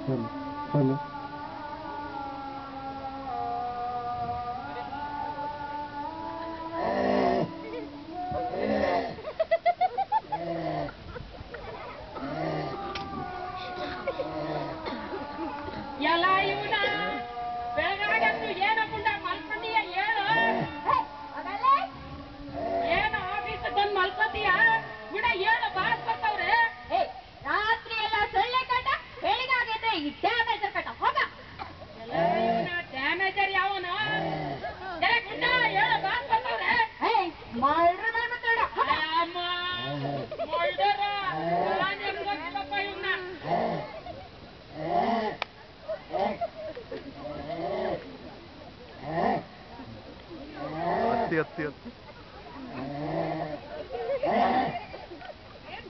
Hello hello ಎಲ್ಲ ಇವನ ಬೆಳಗಾಗಂದು ಏನ ಗುಂಡ ಮಲ್ಕೊಂಡಿಯ ಹೇಳು ಏನು ಆಫೀಸ್ ಬಂದ್ ಮಲ್ಕೋತೀಯ ಗುಡ ಹೇಳು ಬಾಸ್ ಬರ್ತಾವ್ರೆ ರಾತ್ರಿ ಎಲ್ಲ ಸೊಳ್ಳೆ ಕಟ ಬೆಳಿಗಾಗೈತೆ ಈ ಡ್ಯಾಮೇಜರ್ ಕಟ ಹೋಗ ಎಲ್ಲ ಇವನ ಡ್ಯಾಮೇಜರ್ ಯಾವನು ಗುಂಡ ಹೇಳು ಬಾಸ್ ಬರ್ತಾವ್ರೆ ಮಾಡ್ರೆ ಮಾಡ್ಬೇಡ ಅಮ್ಮ ಮೊಲ್ಡರ ನಿಮ್ಗೊತ್ತಪ್ಪ ಇವನ್ನ ಹತ್ತಿ ಹತ್ತಿ ಹತ್ತಿ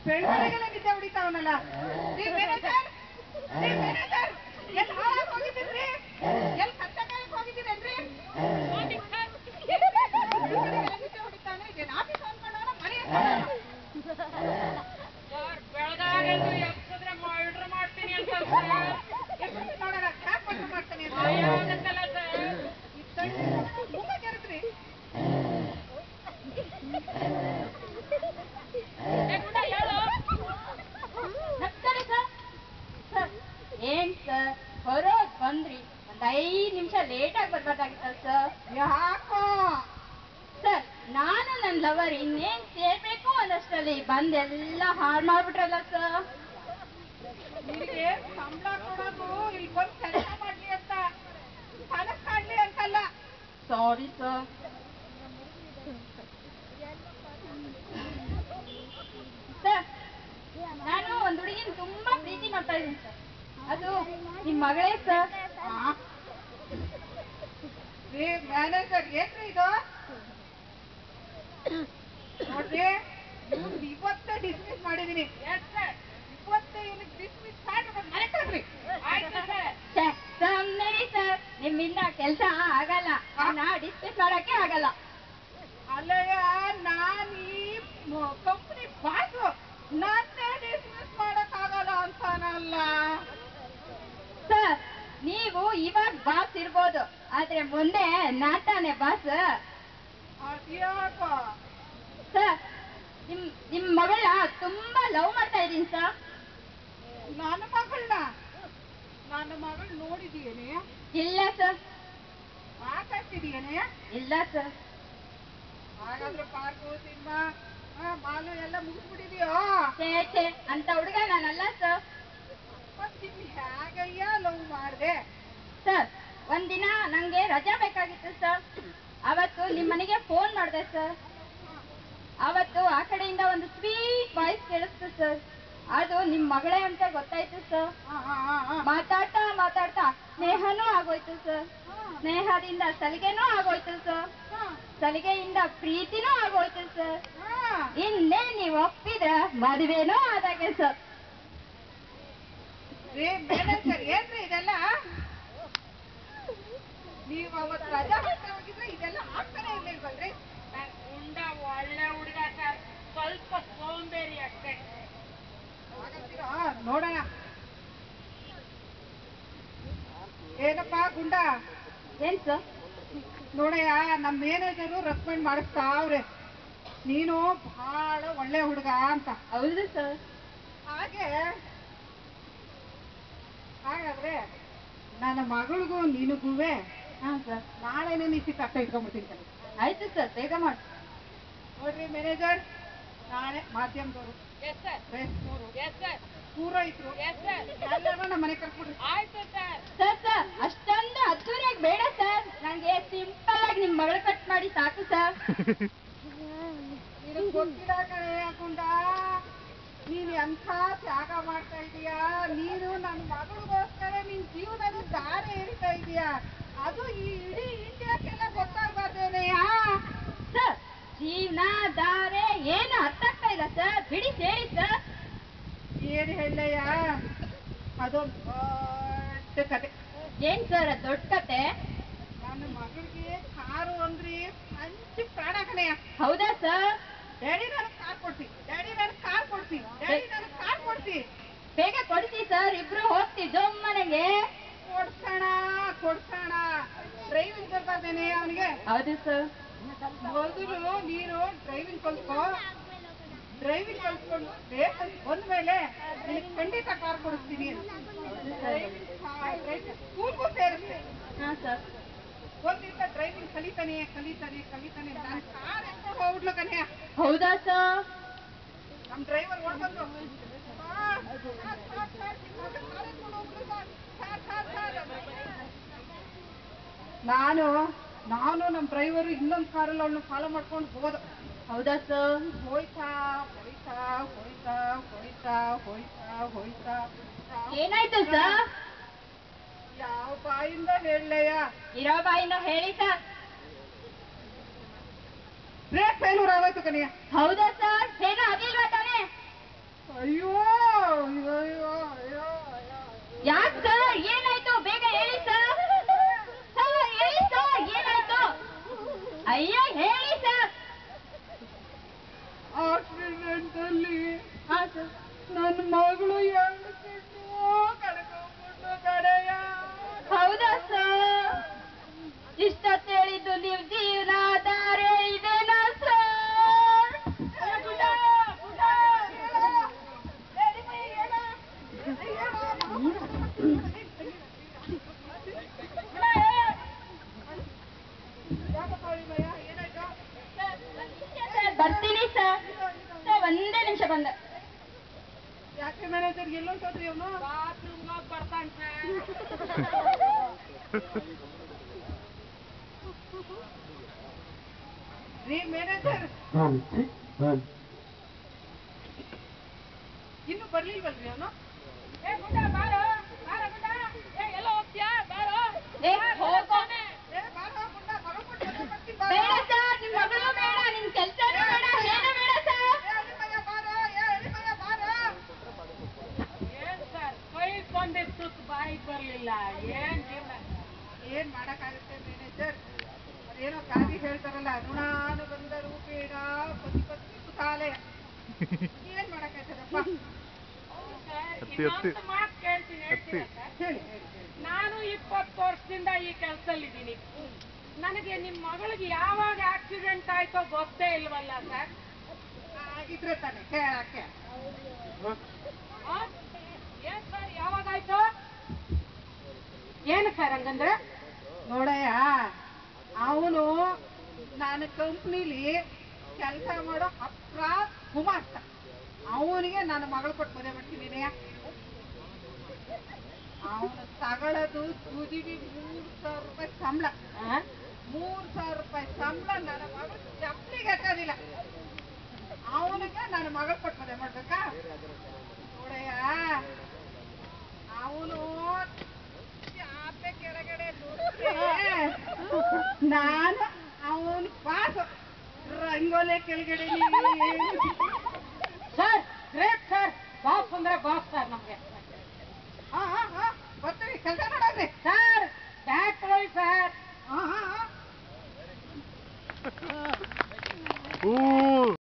ಬೆಳಗ್ಗೆಲ್ಲ ನಿದ್ದೆ ಹೊಡಿತಾವನಲ್ಲ ಎಲ್ಲಿ ಹಾಳಾಗಿ ಹೋಗಿದ್ದೀರಿ ಎಲ್ಲಿ ಕಟ್ಟಕಾಯಕ್ಕೆ ಹೋಗಿದ್ದೀರೇನ್ರಿ ನಿದ್ದೆ ಹೊಡಿತಾನೆ ಇದೇನು ಆಫೀಸ್ ಅನ್ಕೊಂಡವನ ಮನೆ ಬೆಳಗಾಗಂದು ಎಪ್ಸಿದ್ರೆ ಮರ್ಡರ್ ಮಾಡ್ತೀನಿ ಅಂತ ನೋಡೋಣ ಕ್ಯಾಪ್ ಮರ್ಡರ್ ಮಾಡ್ತಾನೆ ಆಗತ್ತಲ್ಲ ಸರ್ ಮುಖ ಕೆರೆದ್ರಿ ಗುಂಡ ಹೇಳು ಏನ್ ಸರ್ ಹೊರೋದ್ ಬಂದ್ರಿ ಒಂದ್ 5 ನಿಮಿಷ ಲೇಟಾಗಿ ಬರ್ಬೇಕಾಗಿತ್ತ ಸರ್ ಯಾಕೋ ಸರ್ ನಾನು ನನ್ನ ಲವರ್ ಇನ್ನೇನ್ ಸೇರ್ಬೇಕು ಅನ್ನಷ್ಟರಲ್ಲಿ ಬಂದೆಲ್ಲ ಹಾಳು ಮಾಡ್ಬಿಟ್ರಲ್ಲ ಸರ್ ನಿನಗೆ ಸಂಬಳ ಕೊಡೋದು ಇಲ್ಲಿ ಬಂದು ಕೆಲಸ ಮಾಡ್ಲಿ ಅಂತ ಕನಸು ಕಾಣ್ಲಿ ಅಂತಲ್ಲ ಸಾರಿ ಸರ್ ಸರ್ ನಾನು ಒಂದ್ ಹುಡುಗಿನ ತುಂಬಾ ಪ್ರೀತಿ ಮಾಡ್ತಾ ಇದ್ದೀನಿ ಸರ್ ಅದು ನಿಮ್ ಮಗಳೇ ಸರ್ ಮ್ಯಾನೇಜರ್ ಏನ್ರಿ ಇದು ನೋಡ್ರಿ ಇವತ್ತೇ ಡಿಸ್ಮಿಸ್ ಮಾಡಿದೀನಿ ಇವತ್ತೇ ಇವನಿಗೆ ಡಿಸ್ಮಿಸ್ ಮಾಡಿ ಸುಮ್ಮನೆ ಸರ್ ನಿಮ್ಮಿಂದ ಕೆಲಸ ಆಗಲ್ಲ ಡಿಸ್ಮಿಸ್ ಮಾಡಕ್ಕೆ ಆಗಲ್ಲ ಅಲ್ಲಯ್ಯ ನಾನು ಈ ಕಂಪನಿ ಬಾಸು ನನ್ನೇ ಡಿಸ್ಮಿಸ್ ಮಾಡಕ್ ಆಗಲ್ಲ ಅಂತಾನಲ್ಲ ಸರ್ ನೀವು ಇವಾಗ ಬಾಸ್ ಇರ್ಬೋದು ಆದ್ರೆ ಮುಂದೆ ನಾತಾನೆ ಬಾಸ್ ಸರ್ ನಿಮ್ ಮಗಳನ್ನ ತುಂಬಾ ಲವ್ ಮಾಡ್ತಾ ಇದೀನಿ ಸರ್ ನನ್ನ ಮಗಳ್ ನೋಡಿದೀಯೇನೆ ಇಲ್ಲ ಸರ್ ಮಾತಾಡ್ತಿದೀಯೇನೆ ಇಲ್ಲ ಸರ್ ಹಾಗಾದ್ರೆ ಪಾರ್ಕು ಸಿನಿಮಾ ಮಾಲು ಎಲ್ಲ ಮುಗಿಸ್ಬಿಟ್ಟಿದೀಯೋ ಛೇ ಅಂತ ಹುಡುಗ ನಾನಲ್ಲ ಸರ್ ಹೇಗಯ್ಯ ಲವ್ ಮಾಡಿದೆ ಸರ್ ಒಂದಿನ ನಂಗೆ ರಜಾ ಬೇಕಾಗಿತ್ತು ಸರ್ ಅವತ್ತು ನಿಮ್ಮ ಮನೆಗೆ ಫೋನ್ ಮಾಡಿದೆ ಸರ್ ಅವತ್ತು ಆ ಕಡೆಯಿಂದ ಒಂದು ಸ್ವೀಟ್ ವಾಯ್ಸ್ ಕೇಳಿಸ್ತು ಸರ್ ಅದು ನಿಮ್ ಮಗಳೇ ಅಂತ ಗೊತ್ತಾಯ್ತು ಸರ್ ಮಾತಾಡ್ತಾ ಮಾತಾಡ್ತಾ ಸ್ನೇಹನೂ ಆಗೋಯ್ತು ಸರ್ ಸ್ನೇಹದಿಂದ ಸಲಿಗೆನೂ ಆಗೋಯ್ತು ಸರ್ ಸಲಿಗೆಯಿಂದ ಪ್ರೀತಿನೂ ಆಗೋಯ್ತು ಸರ್ ಇನ್ನೇ ನೀವು ಒಪ್ಪಿದ್ರೆ ಮದುವೆನೂ ಆದಾಗೆ ಸರ್ ಏನ್ರಿ ಇದೆಲ್ಲ ನೀವು ಅವತ್ತು ರಜಾ ಹೋಗಿದ್ರೆ ಇದೆಲ್ಲ ಆಗ್ತಾನೆ ಇರ್ಲಿಲ್ವಲ್ರಿ ಗುಂಡ ಒಳ್ಳೆ ಹುಡುಗ ಸರ್ ಸ್ವಲ್ಪ ಸೋಂಬೇರಿ ಅಷ್ಟೇ ನೋಡೋಣ ಏನಪ್ಪಾ ಗುಂಡ ಏನ್ ಸರ್ ನೋಡಯ್ಯ ನಮ್ಮ ಮ್ಯಾನೇಜರು ರೆಕಮೆಂಡ್ ಮಾಡಿಸ್ತಾವ್ರೆ ನೀನು ಬಹಳ ಒಳ್ಳೆ ಹುಡುಗ ಅಂತ ಹೌದು ಸರ್ ಹಾಗಾದ್ರೆ ನನ್ನ ಮಗಳಿಗೂ ನಿನಗೂವೆ ಸರ್ ನಾಳೆನೇ ನಿಶ್ಚಿತಾರ್ಥ ಇಟ್ಕೊಂಡ್ಬಿಡ್ತೀನಿ ಸರ್ ಆಯ್ತು ಸರ್ ಬೇಗ ಮಾಡಿ ನೋಡ್ರಿ ಮ್ಯಾನೇಜರ್ ನಾಳೆ ಮಾಧ್ಯಮದವರು ಪೂರೈತರು ಎಲ್ಲರೂ ನಮ್ಮ ಮನೆ ಕರ್ಕೊಡ್ರಿ ಆಯ್ತು ಸರ್ ಸರ್ ಸರ್ ಅಷ್ಟೊಂದು ಅದ್ದೂರಿಯಾಗಿ ಬೇಡ ಸರ್ ನಂಗೆ ಸಿಂಪಲ್ ಆಗಿ ನಿಮ್ ಮಗಳು ಕಟ್ ಮಾಡಿ ಸಾಕು ಸರ್ ನಿನಗೆ ಗೊತ್ತಿಲ್ಲ ಕಣೆ ಹಾಕೊಂಡ ನೀನ್ ಎಂಥ ತ್ಯಾಗ ಮಾಡ್ತಾ ಇದೀಯಾ ನೀನು ನನ್ನ ಮಗಳಿಗೋಸ್ಕರ ನಿನ್ ಜೀವನದ ದಾರಿ ಎಳಿತಾ ಇದೀಯಾ ಅದು ಈ ಇಡೀ ಇಂಡಿಯಾಕ್ಕೆಲ್ಲ ಗೊತ್ತಾಗ್ಬಾರ್ದೇನೆಯಾ ಸರ್ ಜೀವನ ದಾರೆ ಏನು ಅರ್ಥ ಆಗ್ತಾ ಇಲ್ಲ ಸರ್ ಬಿಡಿ ಹೇಳಿ ಸರ್ ಏನ್ ಹೇಳಯ್ಯ ಅದೊಂದು ದೊಡ್ಡ ಕತೆ ಏನ್ ಸರ್ ದೊಡ್ಡ ಕತೆ ನನ್ನ ಮಗಳಿಗೆ ಕಾರು ಅಂದ್ರಿ ಹಂಚಿ ಪ್ರಾಣ ಕಣೆಯ ಹೌದಾ ಸರ್ ಡ್ಯಾಡಿ ನನಗೆ ಕಾರ್ ಕೊಡ್ಸಿ ಡ್ಯಾಡಿ ನನಗೆ ಕಾರ್ ಕೊಡ್ಸಿ ಡ್ಯಾಡಿ ನನಗೆ ಕಾರ್ ಕೊಡ್ಸಿ ಬೇಗ ಕೊಡಿಸಿ ಸರ್ ಇಬ್ರು ಹೋಗ್ತಿದ್ದೋ ಮನೆಗೆ. ಕೊಡ್ಸೋಣ ಕೊಡ್ಸೋಣ, ಡ್ರೈವಿಂಗ್ ಬರ್ತಾನೆ ಅವನಿಗೆ. ಹೌದು ಸರ್. ಮೊದಲು ನೀನು ಡ್ರೈವಿಂಗ್ ಕಲ್ತ್ಕೋ. ಡ್ರೈವಿಂಗ್ ಕಲ್ತ್ಕೊಂಡು ದೇಶಕ್ಕೆ ಬಂದ್ಮೇಲೆ ನಿನಗೆ ಖಂಡಿತ ಕಾರ್ ಕೊಡಿಸ್ತೀನಿ. ಸ್ಕೂಲ್ಗೂ ಸೇರಿಸ್ತೆ. ಹಾ ಸರ್. ಒಂದ್ ದಿವಸ ಡ್ರೈವಿಂಗ್ ಕಲಿತಾನೆ ಕಲಿತಾನೆ ಕಲಿತಾನೆ ನಾನು ಕಾರ್ ಎತ್ಕೊಂಡು ಹೋಗ್ಬಿಡ್ಲು ಕನ್ಯ. ಹೌದಾ ಸರ್? ನಮ್ ಡ್ರೈವರ್ ಓಡ್ಬಂದು ನಾನು ನಮ್ ಡ್ರೈವರು ಇನ್ನೊಂದು ಕಾರಲ್ಲಿ ಅವಳನ್ನ ಫಾಲೋ ಮಾಡ್ಕೊಂಡು ಹೋದ. ಹೌದಾ ಸರ್? ಹೋಯ್ತಾ ಹೋಯ್ತಾ ಹೋಯ್ತಾ ಹೋಯ್ತಾ ಹೋಯ್ತಾ ಹೋಯ್ತಾ ಏನಾಯ್ತು ಸರ್? ಯಾವ ಬಾಯಿಂದ ಹೇಳಯ್ಯ? ಇರೋ ಬಾಯಿಂದ ಹೇಳಿ ಸರ್. ಬ್ರೇಕ್ ಫೇಲ್ಯೂರ್ ಆಗೋಯ್ತು ಕನಿಯ. ಹೌದಾ ಸರ್? ಏನೋ ಆಗಿಲ್ವಾ ತಾನೆ? ಅಯ್ಯೋ ಅಯ್ಯೋ ಅಯ್ಯೋ ಅಯ್ಯೋ. ಯಾಕೆ ಸರ್? ಏನಾಯ್ತು? ಬೇಗ ಹೇಳಿ ಸರ್. ಸರ್ ಹೇಳಿ ಸರ್, ಏನಾಯ್ತು? ಅಯ್ಯೋ ಹೇಳಿ ಸರ್. ಆಕ್ಸಿಡೆಂಟ್ ಅಲ್ಲಿ ಹಾ ಸರ್. ನನ್ನ ಮಗಳು 2 ಕಣ್ಣು ಕಳ್ಕೊಂಡ್ಬಿಟ್ಟು ಕಡೆಯ. ಹೌದಾ ಸರ್? ಇಷ್ಟೊತ್ತು ಹೇಳಿದ್ದು ನೀವು ಜೀವನಾಧಾರೆ ಇದೇನಾ ಸರ್? ಬರ್ತೀನಿ ಸರ್. ಒಂದೇ ನಿಮಿಷ ಬಂದೆ. ಯಾಕೆ ಮ್ಯಾನೇಜರ್ ಎಲ್ಲೋಂಟೋದ್ರಿ ಅವನು? ಬಾತ್ರೂಮ್ ಹೋಗಿ ಬರ್ತಾನೆ ಸರ್. ರೀ ಮ್ಯಾನೇಜರ್ ಇನ್ನು ಬರ್ಲಿಲ್ವಲ್ರಿ ಅವನು? ಏ ಗುಡ್ಡ ಬಾರೋ ಬಾರೋ ಗುಡ್ಡ. ಏ ಎಲ್ಲ ಹೋಗ್ತೀಯಾ? ಬಾರೋ. ಏ ಹೋಗೋ. ಏ ಬಾರೋ ಗುಂಡ, ಮಗಳು ಕೊಟ್ಟು ಬರ್ತೀನಿ ಬಾರೋ. ಬೇಡ ಸರ್, ನಿಮ್ ಮಗಳು ಬೇಡ, ನಿಮ್ ಕೆಲ್ಸನೂ ಬೇಡ, ಏನು ಬೇಡ ಸರ್. ಏ ಅಳಿಮಯ್ಯ ಬಾರೋ, ಏ ಅಳಿಮಯ್ಯ ಬಾರೋ. ಏನ್ ಸರ್ ಕೊಯ್ಕೊಂಡಿದ್ದು ಬಾಯಿಗೆ ಬರ್ಲಿಲ್ಲ. ಏನ್ ಜೀವನ? ಏನ್ ಮಾಡಕ್ಕಾಗುತ್ತೆ ಮ್ಯಾನೇಜರ್? ಅದೇನೋ ಗಾದಿ ಹೇಳ್ತಾರಲ್ಲ, ಋಣಾನುಬಂಧ ರೂಪೇಣ ಪತಿ ಸುತಾಲಯ. ಏನ್ ಮಾಡಕ್ಕಾಗ್ತದಪ್ಪ? ಇನ್ನೊಂದು ಮಾತು ಕೇಳ್ತೀನಿ, ಹೇಳ್ತೀರಾ ಸರ್? ಹೇಳಿ ಹೇಳಿ ಹೇಳಿ. ನಾನು 20 ವರ್ಷದಿಂದ ಈ ಕೆಲಸದಲ್ಲಿದ್ದೀನಿ. ನನಗೆ ನಿಮ್ಮ ಮಗಳಿಗೆ ಯಾವಾಗ ಆಕ್ಸಿಡೆಂಟ್ ಆಯ್ತೋ ಗೊತ್ತೇ ಇಲ್ವಲ್ಲ ಸರ್. ಇದ್ರೆ ತಾನೆ ಕೇಳಕ್ಕೆ. ಆ? ಏನ್ ಸರ್ ಯಾವಾಗಾಯ್ತು? ಏನು ಸರ್ ಹಂಗಂದ್ರೆ? ನೋಡಯ್ಯ, ಅವನು ನಾನು ಕಂಪ್ನಿಲಿ ಕೆಲಸ ಮಾಡೋ ಗುಮಾಸ್ತ. ಅವನಿಗೆ ನನ್ನ ಮಗಳು ಕೊಟ್ಟು ಮದುವೆ ಮಾಡ್ತೀನಿ. ಅವನು ತಗೊಳ್ಳೋದು ತುದಿಗೆ 3,000 ರೂಪಾಯಿ ಸಂಬಳ. 3,000 ರೂಪಾಯಿ ಸಂಬಳ ನನ್ನ ಮಗಳು ಚಪ್ಪಲಿಗೆ ಎಟ್ಟೋದಿಲ್ಲ. ಅವನಿಗೆ ನನ್ನ ಮಗಳು ಕೊಟ್ಟು ಮದುವೆ ಮಾಡ್ಬೇಕಾ? ನೋಡಯ್ಯ, ಅವನು ಚಾಪೆ ಕೆಳಗಡೆ ನಾನು ಅವನು ಪಾಸು ರಂಗೋಲೆ ಕೆಳಗಡೆ